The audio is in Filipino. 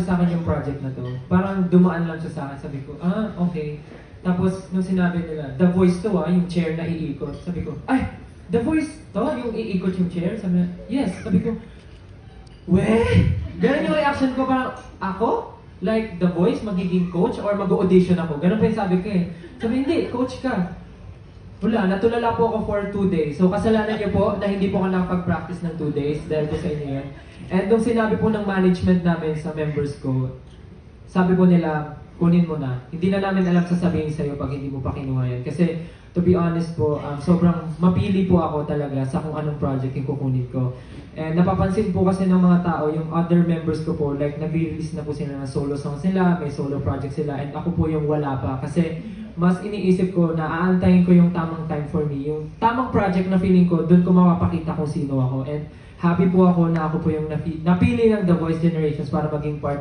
sa akin yung project na to, parang dumaan lang siya sa akin. Sabi ko, okay. Tapos, nung sinabi nila, The Voice to yung chair na iikot. Sabi ko, ay, The Voice to? Yung iikot yung chair? Sabi niya, yes. Sabi ko, weh? Ganun yung reaction ko, parang, ako? Like, The Voice, magiging coach? Or mag-audition ako? Ganun pa yung sabi ko eh. Sabi, hindi, coach ka. Wala, natulala po ako for 2 days. So, kasalanan niyo po na hindi po ako nakapag-practice ng 2 days dahil po sa inyo yan. And nung sinabi po ng management namin sa members ko, sabi po nila, kunin mo na. Hindi na namin alam sasabihin sa'yo pag hindi mo pa kinuha yan. Kasi, to be honest po, sobrang mapili po ako talaga sa kung anong project yung kukunin ko. And napapansin po kasi ng mga tao, yung other members ko po, like nag-release na po sila ng solo songs nila, may solo project sila, and ako po yung wala pa. Kasi mas iniisip ko na aantayin ko yung tamang time for me. Yung tamang project na feeling ko, doon ko mapapakita kung sino ako. And happy po ako na ako po yung napili ng The Voice Generations para maging part